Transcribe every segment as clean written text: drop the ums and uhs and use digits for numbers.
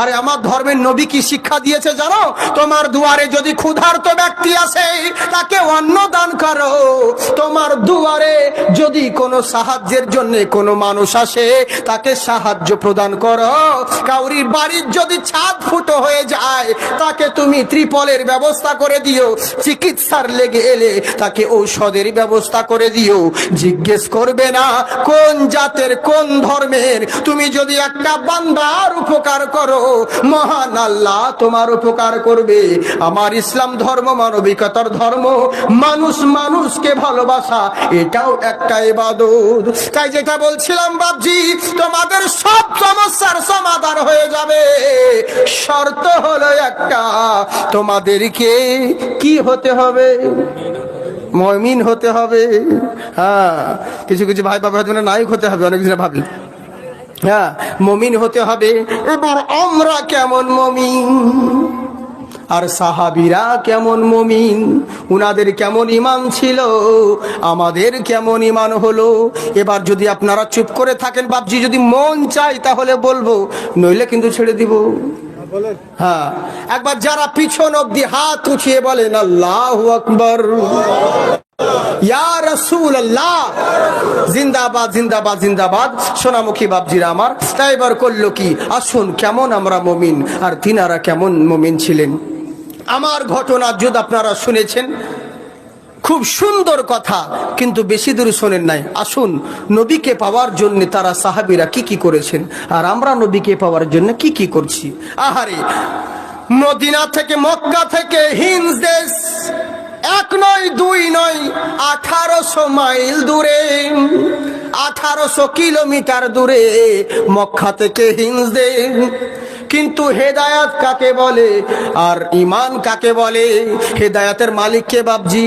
আরে আমার ধর্মের নবী কি শিক্ষা দিয়েছে জানো? তোমার দুয়ারে যদি ক্ষুধার্ত ব্যক্তি আসে তাকে অন্ন দান করো। তোমার দুয়ারে যদি কোনো সাহায্যের জন্য কোনো মানুষ আসে তাকে সাহায্য প্রদান করো। কাউরি বাড়ির যদি ছাদ ফুটো হয়ে যায় তাকে তুমি ত্রিপলের ব্যবস্থা করে দিও। চিকিৎসার লেগে এলে তাকে ঔষধের ব্যবস্থা করে দিও। জিজ্ঞেস করবে না কোন জাতের কোন ধর্মের। তুমি যদি একটা বান্দার উপকার করো মহান আল্লাহ তোমার উপকার করবে। আমার ইসলাম ধর্ম মানবিকতার ধর্ম, মানুষ মানুষকে ভালোবাসা, এটাও একটা ইবাদত। তাই যেটা বলছিলাম বাপজি, তোমাদের সব সমস্যার সমাধান হয়ে যাবে। শর্ত হলো একটা, তোমাদেরকে কি হতে হবে? মুমিন হতে হবে। হ্যাঁ, কিছু কিছু ভাই বাবা হয়তো নায়ক হতে হবে, অনেক কিছু ভাবি। হ্যাঁ, মুমিন হতে হবে। এবার আমরা কেমন মুমিন আর সাহাবীরা কেমন মুমিন, উনাদের কেমন ঈমান ছিল, আমাদের কেমন ঈমান হলো। এবার যদি আপনারা চুপ করে থাকেন বাপজি, যদি মন চাই তাহলে বলবো, নইলে কিন্তু ছেড়ে দিব। হ্যাঁ, একবার যারা পিছন অবধি হাত উঠিয়ে বলেন আল্লাহু আকবার, ইয়া রাসূলুল্লাহ, জিন্দাবাদ জিন্দাবাদ জিন্দাবাদ। সোনামুখী বাপজিরা আমার। তাই এবার করলো কি, আসুন কেমন আমরা মুমিন আর তিনারা কেমন মুমিন ছিলেন। আমার ঘটনা যদি আপনারা শুনেছেন, খুব সুন্দর কথা, কিন্তু বেশি দূর শোনেন নাই। আসুন নবীকে পাওয়ার জন্য তারা সাহাবীরা কি কি করেছেন আর আমরা নবীকে পাওয়ার জন্য কি কি করছি। আহারে, মদিনা থেকে মক্কা থেকে হিন্দ দেশ, এক নয় দুই নয় 1800 মাইল দূরে, 1800 কিলোমিটার দূরে মক্কা থেকে হিন্দ দেশ। কিন্তু হেদায়াত কাকে বলে আর ঈমান কাকে বলে? হেদায়াতের মালিক কে বাপজি?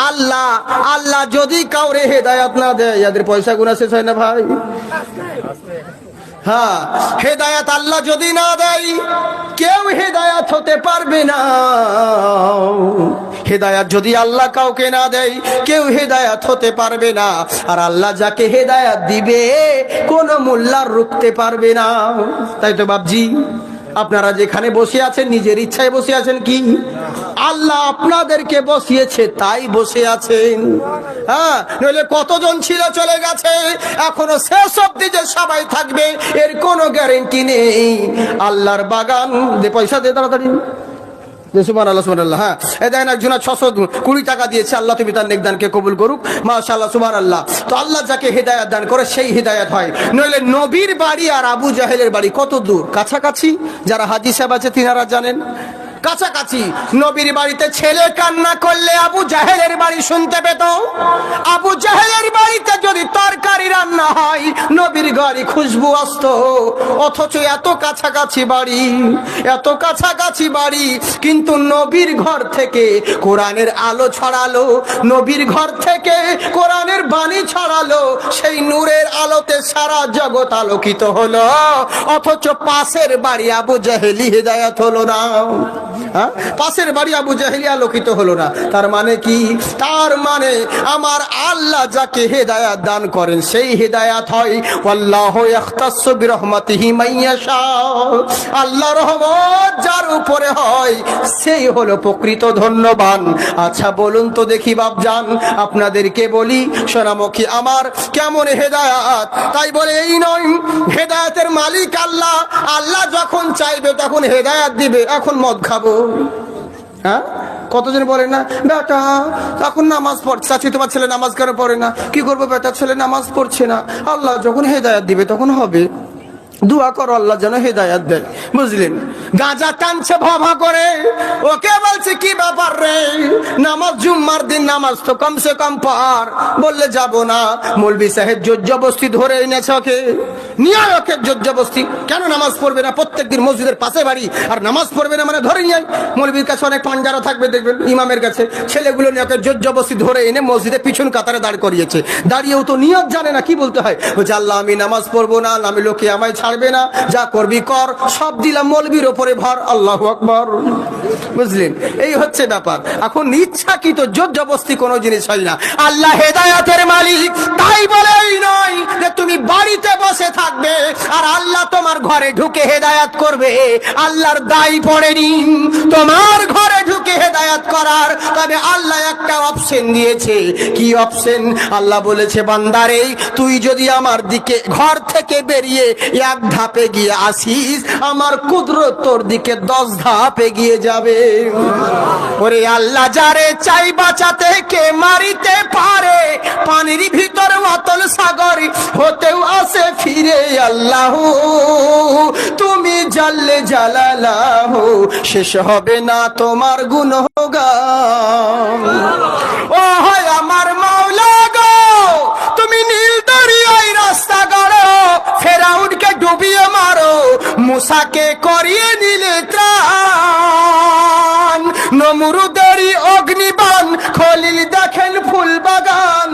আল্লাহ। আল্লাহ যদি কাউরে হেদায়াত না দেয়, এদের পয়সা গুনা শেষ হয় না ভাই? হ্যাঁ, হেদায়াত আল্লাহ যদি না দেয় কেউ হেদায়াত হতে পারবে না। হেদায়াত যদি আল্লাহ কাউকে না দেয় কেউ হেদায়াত হতে পারবে না। আর আল্লাহ যাকে হেদায়াত দিবে কোন মোল্লার রুখতে পারবে না। তাই তো বাপজি, আপনারা যেখানে বসে আছেন নিজের ইচ্ছায় বসে আছেন কি? আল্লাহ আপনাদেরকে বসিয়েছে তাই বসে আছেন। হ্যাঁ, নইলে কতজন ছিল চলে গেছে, এখনো শেষ অবধি যে সবাই থাকবে এর কোনো গ্যারেন্টি নেই। আল্লাহর বাগান দে, পয়সা দে তাড়াতাড়ি। সুবহানাল্লাহ সুবহানাল্লাহ। হ্যাঁ, এই দেখেন একজনা 620 টাকা দিয়েছে, আল্লাহ তুমি তার নেকদানকে কবুল করুক। মাশাআল্লাহ সুবহানাল্লাহ। তো আল্লাহ যাকে হেদায়েত দান করে সেই হেদায়েত হয়। নইলে নবীর বাড়ি আর আবু জাহেলের বাড়ি কত দূর? কাছাকাছি। যারা হাজী সাহেব আছে তিনারা জানেন, কাছাকাছি। নবীর বাড়িতে ছেলে কান্না করলে আবু জাহেলের বাড়ি শুনতে পেত। আবু জাহেলের বাড়িতে যদি তরকারি রান্না হয় নবীর বাড়ি খুশবু আসতো। অথচ এত কাছাকাছি বাড়ি, এত কাছাকাছি বাড়ি, কিন্তু নবীর ঘর থেকে কোরআনের আলো ছড়ালো, নবীর ঘর থেকে কোরআনের বাণী ছড়ালো। সেই নূরের আলোতে সারা জগৎ আলোকিত হলো। অথচ পাশের বাড়ি আবু জাহেলি হেদায়েত হলো না। হ্যাঁ, পাশের বাড়ি আবু জাহেলি আলোকিত হলো না। তার মানে কি? তার মানে আমার আল্লাহ যাকে হেদায়াত দান করেন সেই হেদায়াত হয়। আল্লাহু ইয়াখতাসসু বিরহমাতিহি মাইয়াশা। আল্লাহ রহমত যার উপরে হয় সেই হলো প্রকৃত ধন্যবান। আচ্ছা বলুন তো দেখি বাপজান, আপনাদেরকে বলি সোনামুখী আমার, কেমন হেদায়াত? তাই বলে এই নয় হেদায়াতের মালিক আল্লাহ। আল্লাহ যখন চাইবে তখন হেদায়াত দিবে। এখন মদ খাবো, হ্যাঁ, কতজন বলে না বেটা তখন নামাজ পড়ছে, চাচি তোমার ছেলে নামাজ কেন পড়ে না? কি করবো বেটা, ছেলে নামাজ পড়ছে না। আল্লাহ যখন হেদায়াত দিবে তখন হবে। দোয়া করো আল্লাহ যেন হেদায়াত দেয়, বুঝলেন? গাঁজা টানছে ভাবা করে, ওকে বলছে কি ব্যাপার রে, নামাজ জুম্মার দিন নামাজ তো কমসে কম পার। বললে যাব না। মৌলভী সাহেব জোরজবস্তি ধরে এনেছে ওকে, নিয়ে ওকে জোরজবস্তি। কেন নামাজ পড়বে না? প্রত্যেকদিন মসজিদের পাশে বাড়ি আর নামাজ পড়বে না মানে ধরে নিয়ে। মৌলভীর কাছে অনেক পাঞ্জারা থাকবে দেখবেন, ইমামের কাছে। ছেলেগুলো নিয়ে ওকে জোরজবস্তি ধরে এনে মসজিদে পিছন কাতারে দাঁড় করিয়েছে। দাঁড়িয়েও তো নিয়ত জানে না কি বলতে হয়। বলছে আল্লাহ আমি নামাজ পড়বো না, আমি লোকে আমায় ছাড়বে না, যা করবি কর, সব দিলাম মৌলবীর ওপরে ভর। আল্লাহু আকবার, বুঝলেন? এই হচ্ছে ব্যাপার। এখন ইচ্ছাকৃত জোরজবস্তি কোনো জিনিস হয় না। আল্লাহ হেদায়াতের মালিক, তাই বলেই নয় যে তুমি বাড়িতে বসে থাক থাকবে আর আল্লাহ তোমার ঘরে ঢুকে হেদায়াত করবে, আল্লাহর দায় পড়েনি তোমার ঘরে ঢুকে হেদায়াত করার। তবে আল্লাহ একটা অপশন দিয়েছে। কি অপশন? আল্লাহ বলেছে, বান্দারে তুই যদি আমার দিকে ঘর থেকে বেরিয়ে এক ধাপে গিয়ে আসিস, আমার কুদরত তোর দিকে 10 ধাপ এগিয়ে যাবে। ওরে আল্লাহ যারে চাই বাঁচাতে কে মারিতে পারে, পানির ভিতর অতল সাগর হতেও আসে ফিরে। আল্লাহ তুমি জাল্লে জালালাহু, শেষ হবে না তোমার গুণগান। ও হয় আমার মাওলা গো, তুমি নীল দরিয়ায় রাস্তা গড়ো, ফেরাউনকে ডুবিয়ে মারো, মুসাকে করিয়ে নিলে ত্রাণ। নমরুদেরই অগ্নিবাণ খলিল দেখেন ফুল বাগান,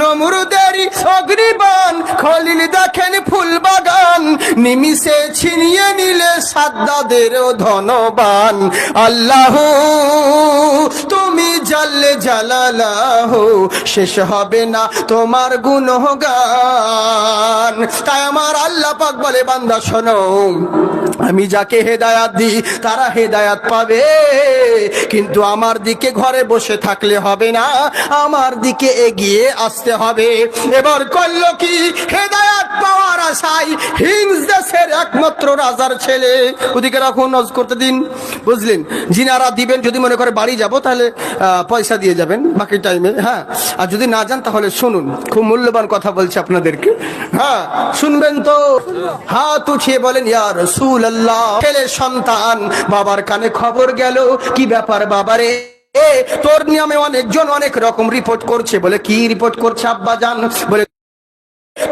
নমরুদেরই অগ্নিবাণ খলিল দেখেন ফুল বাগান, নিমিষে ছিনিয়ে নিলে সাদ্দাদেরও ধনবান। আল্লাহ তুমি জাল্লে জালালাহু, শেষ হবে না তোমার গুণগান। তাই আমার আল্লাহ পাক বলে, বান্দা শোনো, আমি যাকে হেদায়াত দিই তারা হেদায়াত পাবে, কিন্তু আমার দিকে ঘরে বসে থাকলে হবে না, আমার দিকে এগিয়ে আসতে হবে। এবার করলো কি? হেদায়াত পাওয়ার আশায় হিংস দেশের একমাত্র রাজার ছেলে, ওদিকে রাখুন, নজ করতে দিন, বুঝলেন? জিনারা দিবেন, যদি মনে করে বাড়ি যাব তাহলে পয়সা দিয়ে যাবেন বাকি টাইমে, হ্যাঁ। আর যদি না যান তাহলে শুনুন, খুব মূল্যবান কথা বলছে আপনাদেরকে, হ্যাঁ শুনবেন তো। হাত উঠিয়ে বলেন, ইয়া রাসূলুল্লাহ। ছেলে সন্তান, বাবার কানে খবর গেল, কি ব্যাপার বাবারে, তোর নিয়মে অনেকজন অনেক রকম রিপোর্ট করছে। বলে কি রিপোর্ট করছে আব্বা জান? বলে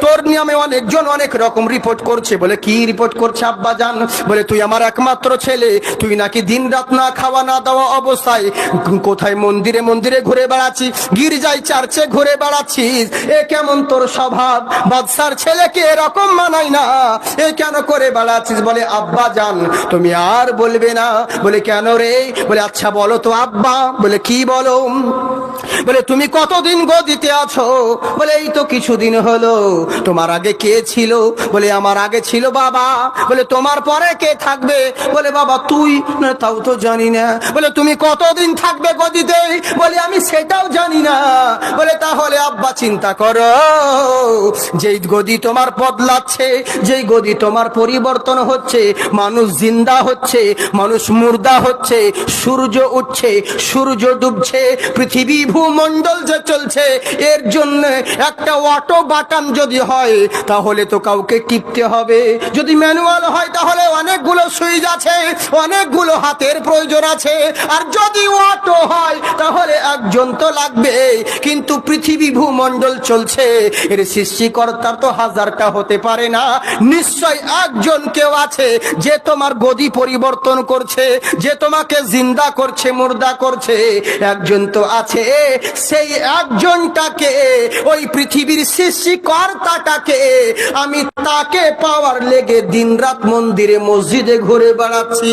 তোর নিয়মে অনেকজন অনেক রকম রিপোর্ট করছে। বলে কি রিপোর্ট করছে আব্বা জান? বলে তুই আমার একমাত্র ছেলে, তুই নাকি দিন রাত না খাওয়া না দেওয়া অবস্থায় কোথায় মন্দিরে মন্দিরে ঘুরে বেড়াচ্ছিস, গির্জায় চার্চে ঘুরে বেড়াচ্ছিস। এ কেমন তোর স্বভাব? বাদশার ছেলেকে এরকম মানায় না, এ কেন করে বেড়াচ্ছিস? বলে আব্বা জান তুমি আর বলবে না। বলে কেন রে? বলে আচ্ছা বলো তো আব্বা। বলে কি বলো? বলে তুমি কতদিন গদিতে আছো? বলে এই তো কিছুদিন হলো। তোমার আগে কে ছিল? বলে আমার আগে ছিল বাবা। বলে তোমার পরে কে থাকবে? বলে বাবা তুই। না তাও তো জানি না। বলে তুমি কতদিন থাকবে গদিতে? বলে আমি সেটাও জানি না। বলে তাহলে আব্বা চিন্তা করো, যেই গদি তোমার বদলাচ্ছে, যেই গদি তোমার পরিবর্তন হচ্ছে, মানুষ জিন্দা হচ্ছে, মানুষ মুর্দা হচ্ছে, সূর্য উঠছে, সূর্য ডুবছে, পৃথিবী ভূমণ্ডল যে চলছে, এর জন্য একটা অটো বাটন যদি হয় তাহলে তো কাউকে টিপতে হবে। যদি ম্যানুয়াল হয় তাহলে অনেকগুলো সুইচ আছে, অনেকগুলো হাতের প্রয়োজন আছে। আর যদি অটো হয় তাহলে একজন তো লাগবে। কিন্তু পৃথিবী ভূমণ্ডল চলছে, এর সৃষ্টিকর্তা তো হাজারটা হতে পারে না। নিশ্চয় একজন কেউ আছে যে তোমার গদি পরিবর্তন করছে, যে তোমাকে জিন্দা করছে, মুর্দা করছে। একজন তো আছে, সেই একজনটাকে, ওই পৃথিবীর সৃষ্টিকর্তাটাকে আমি তাকে পাওয়ার লেগে দিনরাত মন্দিরে মসজিদে ঘুরে বেড়াচ্ছি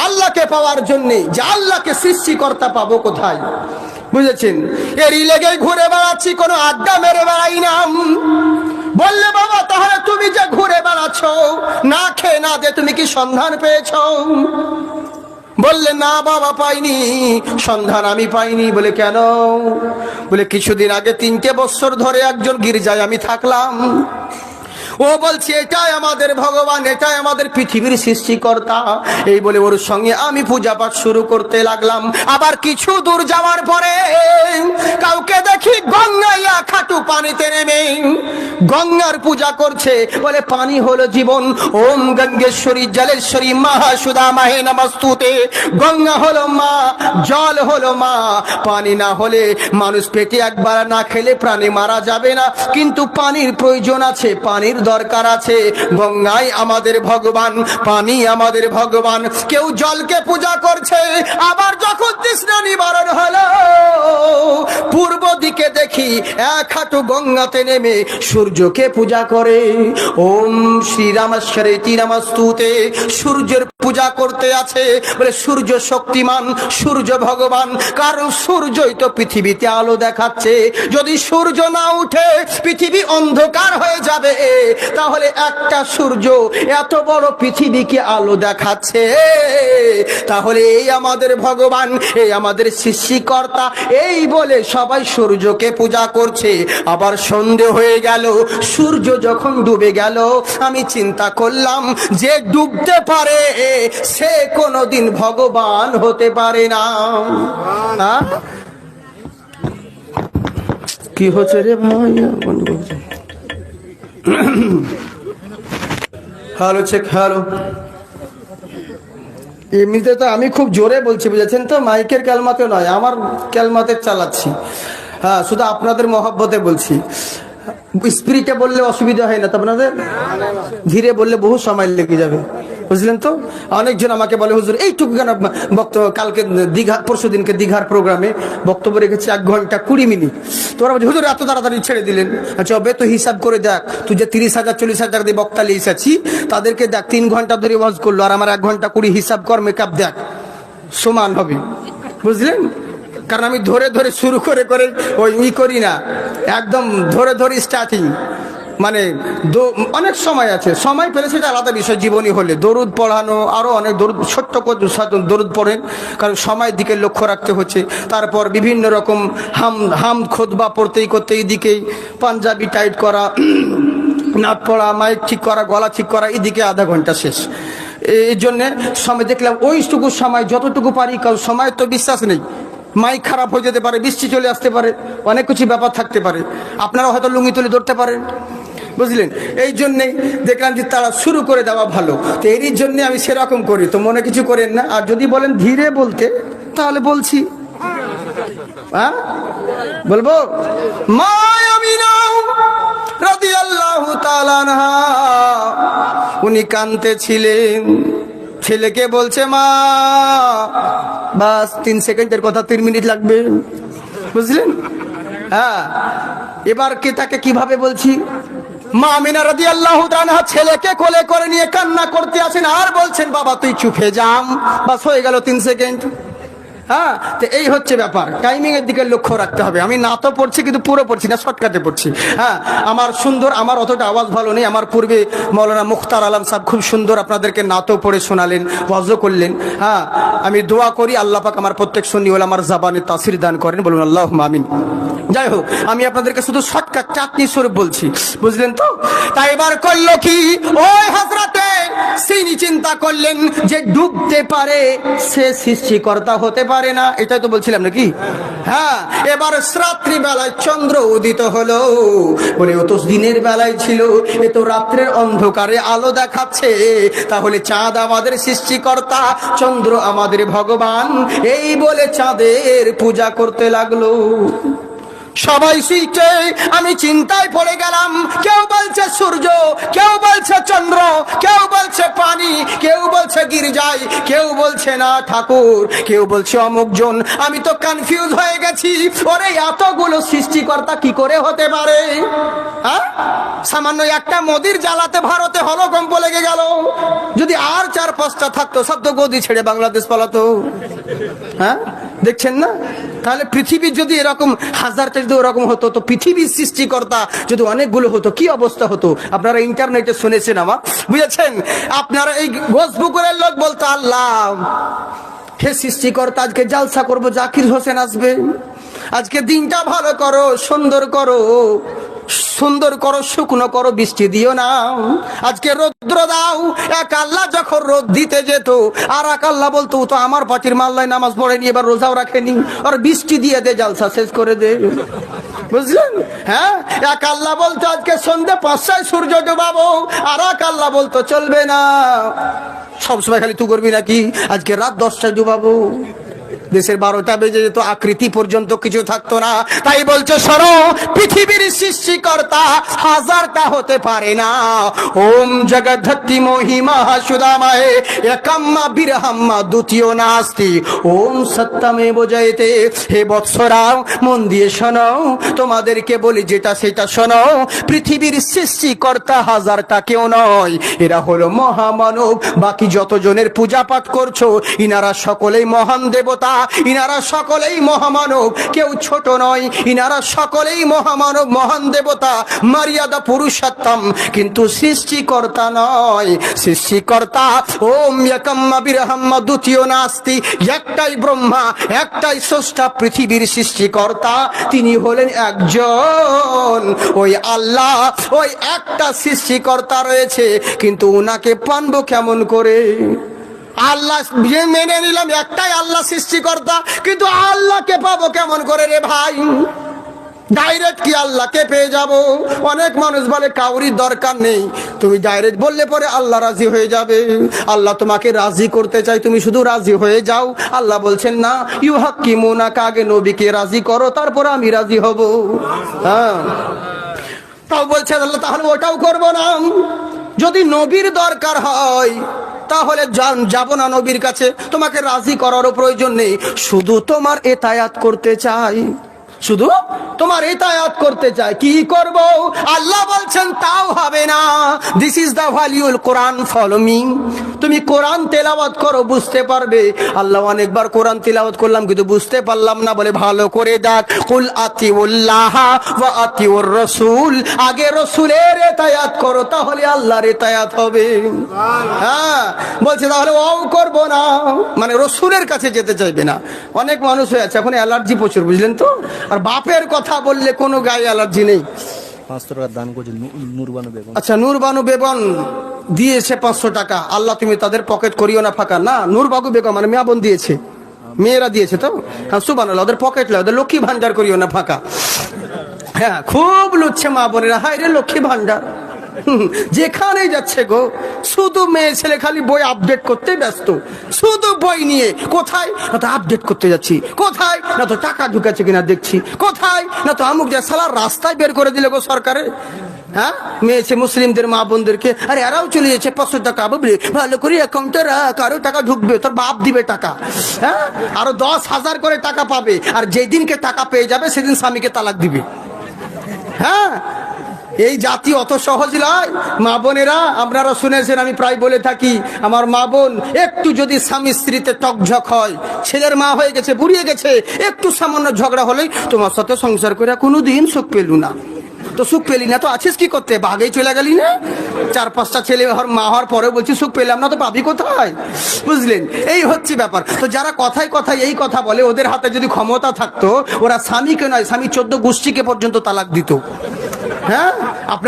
আল্লাহকে পাওয়ার জন্য। যে আল্লাহকে সৃষ্টিকর্তা পাবো কোথায়? বুঝেছেন? এরই লেগে ঘুরে বেড়াচ্ছি, কোনো আড্ডা মেরে বেড়াই না। বললে বাবা তাহলে তুমি যে ঘুরে বেড়াচ্ছ না খেয়ে না দে, তুমি কি সন্ধান পেয়েছ? বললে না বাবা পাইনি, সন্ধান আমি পাইনি। বলে কেন? বলে কিছুদিন আগে 3টে বছর ধরে একজন গির্জায় আমি থাকলাম। ও বলছে এটাই আমাদের ভগবান, এটাই আমাদের পৃথিবীর সৃষ্টিকর্তা। এই বলে ওর সঙ্গে আমি পূজা পাঠ শুরু করতে লাগলাম। আবার কিছু দূর যাওয়ার পরে কাউকে দেখি গঙ্গাইয়া খাটু পানিতে নেমে গঙ্গার পূজা করছে। বলে পানি হলো জীবন, ওম গঙ্গেশ্বরী জলেশ্বরী মহাসুদা মাহে নমস্তুতে। গঙ্গা হলো মা, জল হলো মা। পানি না হলে মানুষ পেটে একবার না খেলে প্রাণী মারা যাবে না, কিন্তু পানির প্রয়োজন আছে, পানির দরকার আছে। গঙ্গাই আমাদের ভগবান, পানি আমাদের ভগবান। কেউ জলকে পূজা করছে, আবার যখন তৃষ্ণা নিবারণ হলো পূর্ব দিকে দেখি এক হাঁটু গঙ্গাতে নেমে সূর্যকে পূজা করে। ওম শ্রীরামেশ্বরেতি নমস্তুতে, সূর্যের পূজা করতে আছে বলে সূর্য শক্তিমান, সূর্য ভগবান, কারণ সূর্যই তো পৃথিবীতে আলো দেখাচ্ছে। যদি সূর্য না উঠে পৃথিবী অন্ধকার হয়ে যাবে, তাহলে একটা সূর্য এত বড় পৃথিবীকে আলো দেখাচ্ছে, তাহলে এই আমাদের ভগবান, এই আমাদের সৃষ্টিকর্তা। এই বলে সবাই সূর্যকে পূজা করছে। আবার সন্ধে হয়ে গেল, সূর্য যখন ডুবে গেল, আমি চিন্তা করলাম যে ডুবতে পারে সে কোনোদিন ভগবান হতে পারে না। কি হচ্ছে রে ভাই? Hello check, hello. এমনিতে তো আমি খুব জোরে বলছি, বুঝেছেন তো, মাইকের ক্যালমাতে নয়, আমার ক্যালমাতে চালাচ্ছি। হ্যাঁ, শুধু আপনাদের মহব্বতে বলছি। স্পিরিটে বললে অসুবিধা হয় না তো আপনাদের? ধীরে বললে বহু সময় লেগে যাবে, বুঝলেন তো। অনেকজন আমাকে বলে হুজুর এইটুকু কেন বক্তব্য, কালকে দীঘা, পরশু দিনকে দীঘার প্রোগ্রামে বক্তব্য রেখেছি 1 ঘন্টা 20 মিনিট। তোরা বলছি হুজুর এত তাড়াতাড়ি ছেড়ে দিলেন। আচ্ছা অবে তো হিসাব করে দেখ, তুই যে 30,000 40,000 দিয়ে বক্তা লিয়ে এসেছি, তাদেরকে দেখ 3 ঘন্টা ধরে ওয়াজ করলো, আর আমার 1 ঘন্টা 20, হিসাব কর, মেকআপ দেখ, সমান হবে, বুঝলেন। কারণ আমি ধরে ধরে শুরু করে করে ওই করি না, একদম ধরে ধরে স্টার্টিং। মানে অনেক সময় আছে, সময় পেলে সেটা আলাদা বিষয়। জীবনী হলে দরুদ পড়ানো, আরো অনেক দরুদ, ছোট্ট করে দরুদ পড়েন, কারণ সময়ের দিকে লক্ষ্য রাখতে হচ্ছে। তারপর বিভিন্ন রকম হাম খুতবা পড়তেই করতে এইদিকেই পাঞ্জাবি টাইট করা, নাক পড়া, মাইক ঠিক করা, গলা ঠিক করা, এদিকে আধা ঘন্টা শেষ। এই জন্যে সময় দেখলাম ওইটুকু সময় যতটুকু পারি, কারণ সময় তো বিশ্বাস নেই, মাইক খারাপ হয়ে যেতে পারে, বৃষ্টি চলে আসতে পারে, অনেক কিছু ব্যাপার থাকতে পারে। আপনারা হয়তো লুঙ্গি তুলে ধরতে পারেন, বুঝলেন। এই জন্যেই দেখলাম যে তারা শুরু করে দেওয়া ভালো। তো এরই জন্যে আমি সেরকম করি, তো মনে কিছু করেন না। আর যদি বলেন ধীরে বলতে, তাহলে বলছি। হ্যাঁ বলবো। মা আমিনা রাদিয়াল্লাহু তাআলা আনহা, উনি কাঁদতে ছিলেন, ছেলেকে বলছে মা, বাস 3 সেকেন্ডের কথা 3 মিনিট লাগবে, বুঝলেন। হ্যাঁ, এবার কে তাকে কিভাবে বলছি, মা আমিনা রাদিয়াল্লাহু তাআলা ছেলেকে কোলে করে নিয়ে কান্না করতে আছেন, আর বলছেন বাবা তুই চুপে যাম, বাস হয়ে গেল 3 সেকেন্ড। হ্যাঁ, তো এই হচ্ছে ব্যাপার, টাইমিং এর দিকে লক্ষ্য রাখতে হবে। আমি না তো পড়ছি, কিন্তু পুরো পড়ছি না, শর্টকাটে পড়ছি। হ্যাঁ, আমার সুন্দর, আমার অতটা আওয়াজ ভালো নেই। আমার পূর্বে মৌলানা মুখতার আলম সাহেব খুব সুন্দর আপনাদেরকে নাতো পড়ে শোনালেন, ওয়াজও করলেন। হ্যাঁ, আমি দোয়া করি আল্লাহ পাক আমার প্রত্যেক সুন্নি ওলামার জাবানে তাসির দান করেন, বলুন আল্লাহুম্মা আমিন। যাই হোক, আমি আপনাদেরকে শুধু শর্টকাট চাটনি স্বরূপ বলছি, বুঝলেন তো। তাই এবার করলো কি, ওই হযরতে সিনি চিন্তা করলেন যে ডুবতে পারে সে সৃষ্টিকর্তা হতে পারে না, এটাই তো বলছিলাম নাকি। হ্যাঁ, এবার রাত্রি বেলায় চন্দ্র উদিত হলো, বলে ও তো দিনের বেলায় ছিল, এ তো রাত্রের অন্ধকারে আলো দেখাচ্ছে, তাহলে চাঁদ আমাদের সৃষ্টিকর্তা, চন্দ্র আমাদের ভগবান। এই বলে চাঁদের পূজা করতে লাগলো। সবাই শিখছে, আমি চিন্তায় পড়ে গেলাম। কেউ বলছে সূর্য, কেউ বলছে চন্দ্র, কেউ বলছে পানি, কেউ বলছে গির্জায়, কেউ বলছে না ঠাকুর, কেউ বলছে অমুকজন। আমি তো কনফিউজ হয়ে গেছি, ওরে এতগুলো সৃষ্টিকর্তা কি করে হতে পারে? হ্যাঁ, সামান্য একটা মোদির জ্বালাতে ভারতে হলকম্প লেগে গেল, যদি আর 4-5টা থাকতো সব তো গদি ছেড়ে বাংলাদেশ পালাতো। হ্যাঁ, দেখছেন না। তাহলে পৃথিবীর যদি এরকম 1000টা যদি ওরকম হতো, তো পৃথিবীর সৃষ্টিকর্তা যদি অনেকগুলো হতো, কি অবস্থা হতো? আপনারা ইন্টারনেটে শুনেছেন আমার, বুঝেছেন। আপনারা এই গোসপুকুরের লোক বলতো আল্লাহ হে সৃষ্টিকর্তা, আজকে জালসা করবো, জাকির হোসেন আসবে, আজকে দিনটা ভালো করো, সুন্দর করো, সুন্দর করো, শুকনো করো, বৃষ্টি দিও না, আজকে রৌদ্র দাও। এক আল্লাহ যখন রোদ দিতে যেত, আর এক আল্লাহ বলতো তো আমার পাটির মাল্লায় নামাজ পড়েনি, এবার রোজাও রাখেনি, আর বৃষ্টি দিয়ে দে, জালসা শেষ করে দে, বুঝলেন। হ্যাঁ, এক আল্লাহ বলতো আজকে সন্ধ্যে 5টায় সূর্য ডুবাবো, আর এক আল্লাহ বলতো চলবে না, সবসময় খালি তুই করবি নাকি, আজকে রাত 10টায় ডুবাবো। দেশের 12টা বেজে যেত, আকৃতি পর্যন্ত কিছু থাকতো না। তাই বলছে শোনো, পৃথিবীর সৃষ্টিকর্তা হাজারটা হতে পারে না। ওম জগদ্ধত্তি মহিমা সুদামায়ে একাম্মা বিরহাম্মা দ্বিতীয় নাস্তি ওম সত্যমে বোঝাইতে। হে বৎসরা, মন দিয়ে শোনো, তোমাদেরকে বলি যেটা সেটা শোনো। পৃথিবীর সৃষ্টিকর্তা হাজারটা কেউ নয়, এরা হলো মহামানব। বাকি যতজনের পূজা পাঠ করছো ইনারা সকলেই মহান দেবতা, ইনারা সকলেই মহামানব, কেউ ছোট নয়। ইনারা সকলেই মহামানব, মহান দেবতা, মর্যাদা পুরুষোত্তম, কিন্তু সৃষ্টিকর্তা নয়। সৃষ্টিকর্তা ওম ইয়াকাম্মা বিরহাম্মা দ্বিতীয় নাস্তি, একটাই ব্রহ্মা, একটাই স্রষ্টা, পৃথিবীর সৃষ্টিকর্তা তিনি হলেন একজন, ওই আল্লাহ। ওই একটা সৃষ্টিকর্তা রয়েছে, কিন্তু উনাকে পানবো কেমন করে? আল্লাহ মেনে নিলাম একটাই আল্লাহ সৃষ্টিকর্তা, কিন্তু আল্লাহকে পাবো কেমন করে রে ভাই? ডাইরেক্ট কি আল্লাহকে পেয়ে যাব? অনেক মানুষ বলে কাউরির দরকার নেই, তুমি ডাইরেক্ট বললে পরে আল্লাহ রাজি হয়ে যাবে। আল্লাহ তোমাকে রাজি করতে চাই, তুমি শুধু রাজি হয়ে যাও। আল্লাহ বলছেন না, ইউহাক্কিমুনাকা, আগে নবীকে রাজি করো, তারপর আমি রাজি হব। হ্যাঁ, তাও বলছেন আল্লাহ, তাহলে ওটাও করব না। যদি নবীর দরকার হয় তাহলে যাব না নবীর কাছে, তোমাকে রাজি করারও প্রয়োজন নেই, শুধু তোমার ইতায়াত করতে চাই, শুধু তোমার ইতায়াত করতে চাই। কি করব? আল্লাহ বলছেন তাও হবে না। দিস ইজ দা ভ্যালিউল কোরআন, ফলো মি। তুমি কোরআন তেলাওয়াত করো, বুঝতে পারবে। আল্লাহ অনেকবার কোরআন তেলাওয়াত করলাম কিন্তু বুঝতে পারলাম না, বলে ভালো করে দেখ, কুল আতিউল্লাহ ওয়া আতিউর রাসূল, আগে রাসূলের ইতায়াত করো, তাহলে আল্লাহর ইতায়াত হবে। হ্যাঁ, বলছে তাহলে ও করব না, মানে রাসূলের কাছে যেতে চাইবে না। অনেক মানুষ হয়ে আছে এখন অ্যালার্জি প্রচুর, বুঝলেন তো। আর বাপের কথা বললে কোনো গায়ে অ্যালার্জি নেই। 500 টাকা দান করছে নূরবানু বেগম। আচ্ছা, নূরবানু বেগম দিয়েছে 500 টাকা। আল্লাহ তুমি তাদের পকেট করিও না ফাঁকা। না, নূরবানু বেগম মানে মেয়া বোন দিয়েছে, মেয়েরা দিয়েছে তো। হ্যাঁ, সুবহানাল্লাহ, ওদের পকেট লা, ওদের লক্ষ্মী ভান্ডার করিও না ফাঁকা। হ্যাঁ, খুব লুচ্ছে মা বোনেরা, হায় রে লক্ষ্মী ভান্ডার। যেখানেই যাচ্ছে গো, শুধু মেয়ে ছেলে খালি বই আপডেট করতে ব্যস্ত, শুধু বই নিয়ে। কোথায় না তো আপডেট করতে যাচ্ছি, কোথায় না তো টাকা ঢুকেছে কিনা দেখছি, কোথায় না তো আমুক যা সালার রাস্তায় বের করে দিলে গো সরকারে। হ্যাঁ, মেয়েছে মুসলিমদের মা বোনদেরকে, আরে এরাও চলে যাচ্ছে 500 টাকা, বুঝলি, ভালো করে অ্যাকাউন্টে রাখ, আরো টাকা ঢুকবে, তোর বাপ দিবে টাকা। হ্যাঁ, আরো 10,000 করে টাকা পাবে, আর যেদিনকে টাকা পেয়ে যাবে সেদিন স্বামীকে তালাক দিবে। হ্যাঁ, এই জাতি অত সহজ নয়। মা বোনেরা, আপনারা শুনেছেন, আমি প্রায় বলে থাকি, আমার মা বোন একটু যদি স্বামী স্ত্রীতে টকঝক হয়, ছেলের মা হয়ে গেছে, বুড়িয়ে গেছে, একটু সামান্য ঝগড়া হলেই তোমার সাথে সংসার করে কোনোদিন সুখ পেলু না। তো সুখ পেলি না তো আছিস কি করতে? বাঘেই চলে গেলি না? 4-5টা ছেলে মা হওয়ার পরে বলছি সুখ পেলাম না, তো পাবি কোথায়? বুঝলেন, এই হচ্ছে ব্যাপার। তো যারা কথায় কথায় এই কথা বলে, ওদের হাতে যদি ক্ষমতা থাকতো, ওরা স্বামীকে নয়, স্বামী 14 গোষ্ঠীকে পর্যন্ত তালাক দিত। হ্যাঁ, আপনার